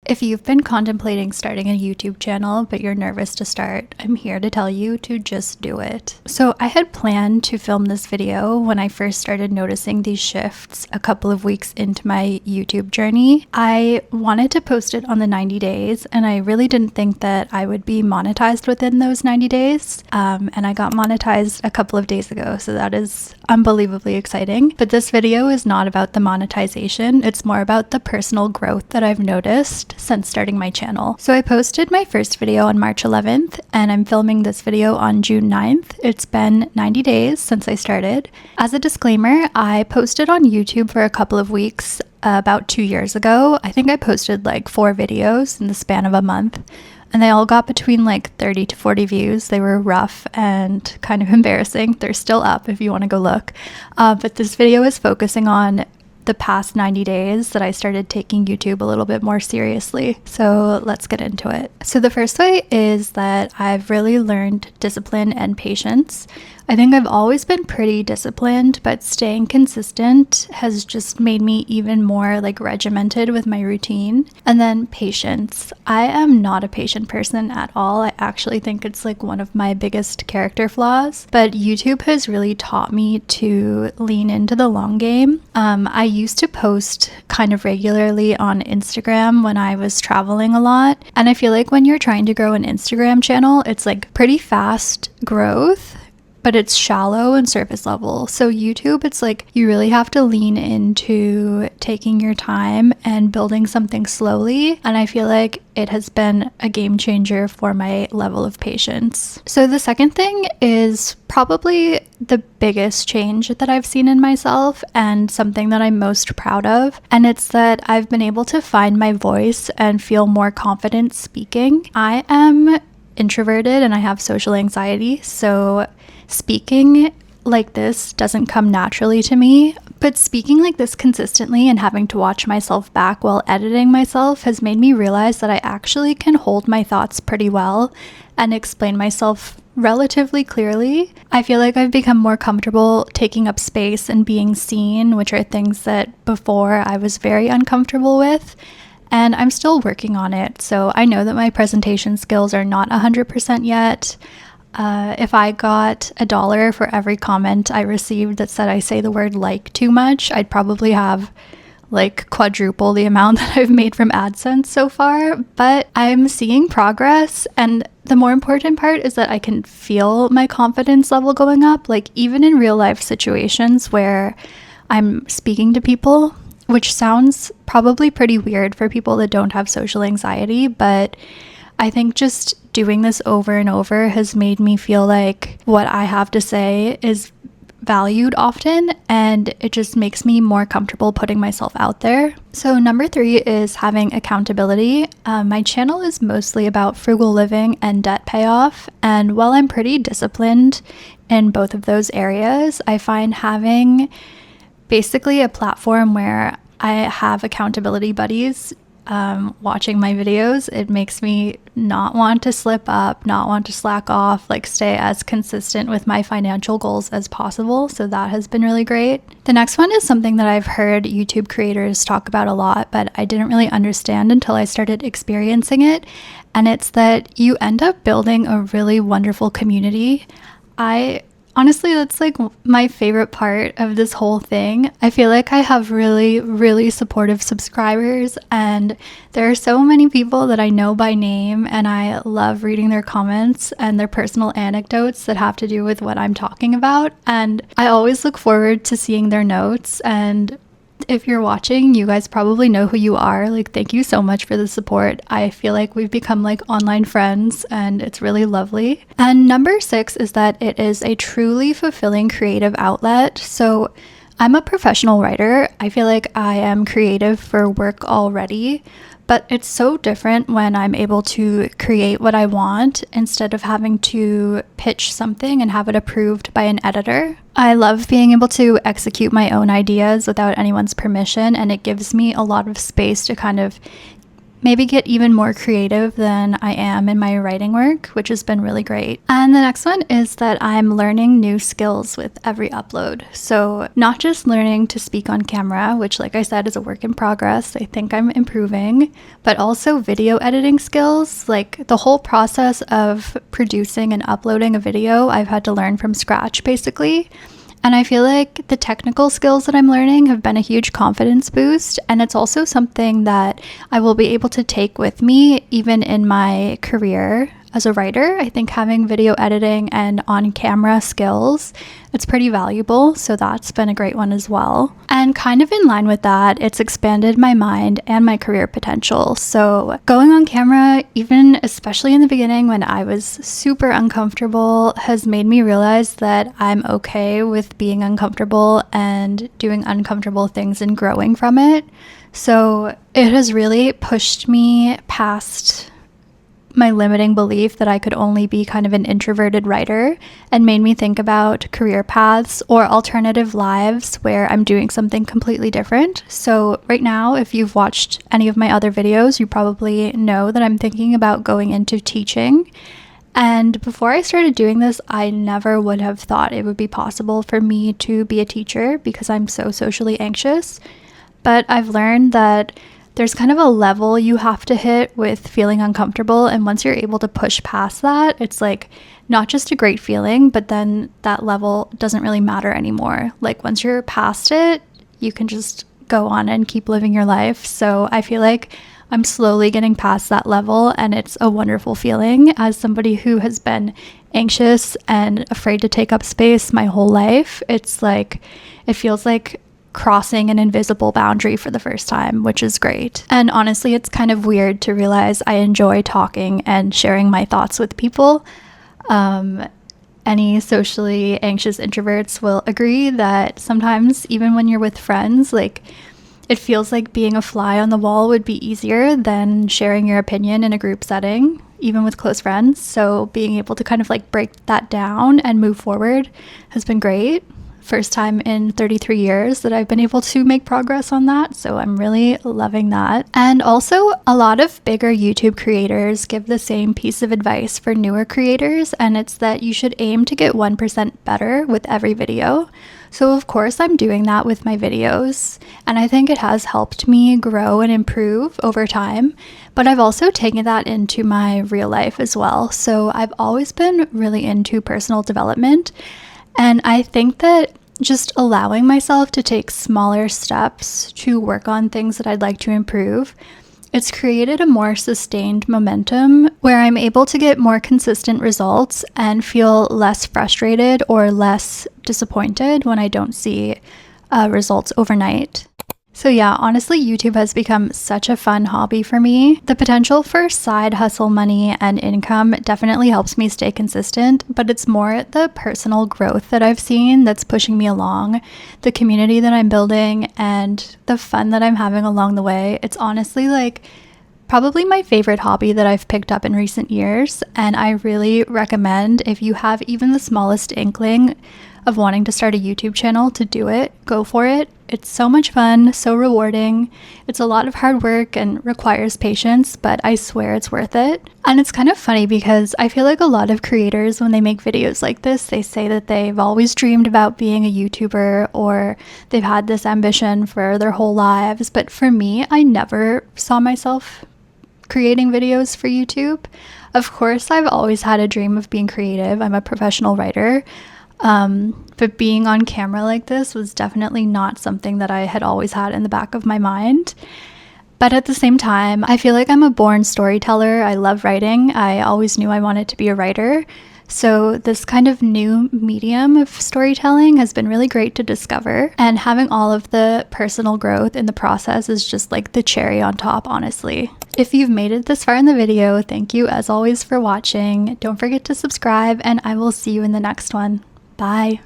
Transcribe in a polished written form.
If you've been contemplating starting a YouTube channel, but you're nervous to start, I'm here to tell you to just do it. So I had planned to film this video when I first started noticing these shifts a couple of weeks into my YouTube journey. I wanted to post it on the 90 days, and I really didn't think that I would be monetized within those 90 days. And I got monetized a couple of days ago, so that is unbelievably exciting. But this video is not about the monetization, it's more about the personal growth that I've noticed since starting my channel. So I posted my first video on March 11th, and I'm filming this video on June 9th. It's been 90 days since I started. As a disclaimer, I posted on YouTube for a couple of weeks about 2 years ago. I think I posted like 4 videos in the span of a month, and they all got between like 30 to 40 views. They were rough and kind of embarrassing. They're still up if you want to go look. But this video is focusing on the past 90 days that I started taking YouTube a little bit more seriously. So let's get into it. So the first way is that I've really learned discipline and patience. I think I've always been pretty disciplined, but staying consistent has just made me even more like regimented with my routine. And then patience. I am not a patient person at all. I actually think it's like one of my biggest character flaws, but YouTube has really taught me to lean into the long game. I used to post kind of regularly on Instagram when I was traveling a lot. And I feel like when you're trying to grow an Instagram channel, it's like pretty fast growth, but it's shallow and surface level. So YouTube, it's like you really have to lean into taking your time and building something slowly. And I feel like it has been a game changer for my level of patience. So the second thing is probably the biggest change that I've seen in myself and something that I'm most proud of. And it's that I've been able to find my voice and feel more confident speaking. I am introverted and I have social anxiety, so speaking like this doesn't come naturally to me, but speaking like this consistently and having to watch myself back while editing myself has made me realize that I actually can hold my thoughts pretty well and explain myself relatively clearly. I feel like I've become more comfortable taking up space and being seen, which are things that before I was very uncomfortable with. And I'm still working on it, so I know that my presentation skills are not 100% yet. If I got $1 for every comment I received that said I say the word like too much, I'd probably have like quadruple the amount that I've made from AdSense so far. But I'm seeing progress, and the more important part is that I can feel my confidence level going up, like even in real life situations where I'm speaking to people, which sounds probably pretty weird for people that don't have social anxiety, but I think just doing this over and over has made me feel like what I have to say is valued often, and it just makes me more comfortable putting myself out there. So number 3 is having accountability. My channel is mostly about frugal living and debt payoff, and while I'm pretty disciplined in both of those areas, I find having basically a platform where I have accountability buddies watching my videos, it makes me not want to slip up, not want to slack off, like stay as consistent with my financial goals as possible. So that has been really great. The next one is something that I've heard YouTube creators talk about a lot, but I didn't really understand until I started experiencing it. And it's that you end up building a really wonderful community. Honestly, that's like my favorite part of this whole thing. I feel like I have really, really supportive subscribers, and there are so many people that I know by name, and I love reading their comments and their personal anecdotes that have to do with what I'm talking about. And I always look forward to seeing their notes, and if you're watching, you guys probably know who you are. Like, thank you so much for the support. I feel like we've become like online friends, and it's really lovely. And number 6 is that it is a truly fulfilling creative outlet. So I'm a professional writer. I feel like I am creative for work already, but it's so different when I'm able to create what I want instead of having to pitch something and have it approved by an editor. I love being able to execute my own ideas without anyone's permission, and it gives me a lot of space to kind of maybe get even more creative than I am in my writing work, which has been really great. And the next one is that I'm learning new skills with every upload. So not just learning to speak on camera, which like I said is a work in progress. I think I'm improving, but also video editing skills. Like the whole process of producing and uploading a video, I've had to learn from scratch basically. And I feel like the technical skills that I'm learning have been a huge confidence boost. And it's also something that I will be able to take with me even in my career as a writer. I think having video editing and on-camera skills, it's pretty valuable. So that's been a great one as well. And kind of in line with that, it's expanded my mind and my career potential. So going on camera, even especially in the beginning when I was super uncomfortable, has made me realize that I'm okay with being uncomfortable and doing uncomfortable things and growing from it. So it has really pushed me past my limiting belief that I could only be kind of an introverted writer and made me think about career paths or alternative lives where I'm doing something completely different. So right now, if you've watched any of my other videos, you probably know that I'm thinking about going into teaching. And before I started doing this, I never would have thought it would be possible for me to be a teacher because I'm so socially anxious. But I've learned that there's kind of a level you have to hit with feeling uncomfortable. And once you're able to push past that, it's like not just a great feeling, but then that level doesn't really matter anymore. Like once you're past it, you can just go on and keep living your life. So I feel like I'm slowly getting past that level, and it's a wonderful feeling as somebody who has been anxious and afraid to take up space my whole life. It's like, it feels like crossing an invisible boundary for the first time, which is great. And honestly, it's kind of weird to realize I enjoy talking and sharing my thoughts with people. Any socially anxious introverts will agree that sometimes, even when you're with friends, like it feels like being a fly on the wall would be easier than sharing your opinion in a group setting, even with close friends. So being able to kind of like break that down and move forward has been great. First time in 33 years that I've been able to make progress on that. So I'm really loving that. And also a lot of bigger YouTube creators give the same piece of advice for newer creators. And it's that you should aim to get 1% better with every video. So of course I'm doing that with my videos. And I think it has helped me grow and improve over time. But I've also taken that into my real life as well. So I've always been really into personal development. And I think that just allowing myself to take smaller steps to work on things that I'd like to improve, it's created a more sustained momentum where I'm able to get more consistent results and feel less frustrated or less disappointed when I don't see results overnight. So yeah, honestly, YouTube has become such a fun hobby for me. The potential for side hustle money and income definitely helps me stay consistent, but it's more the personal growth that I've seen that's pushing me along, the community that I'm building, and the fun that I'm having along the way. It's honestly like probably my favorite hobby that I've picked up in recent years, and I really recommend if you have even the smallest inkling of wanting to start a YouTube channel to do it, go for it. It's so much fun, so rewarding. It's a lot of hard work and requires patience, but I swear it's worth it. And it's kind of funny because I feel like a lot of creators, when they make videos like this, they say that they've always dreamed about being a YouTuber or they've had this ambition for their whole lives. But for me, I never saw myself creating videos for YouTube. Of course, I've always had a dream of being creative. I'm a professional writer. But being on camera like this was definitely not something that I had always had in the back of my mind. But at the same time, I feel like I'm a born storyteller. I love writing. I always knew I wanted to be a writer. So this kind of new medium of storytelling has been really great to discover. And having all of the personal growth in the process is just like the cherry on top, honestly. If you've made it this far in the video, thank you as always for watching. Don't forget to subscribe, and I will see you in the next one. Bye.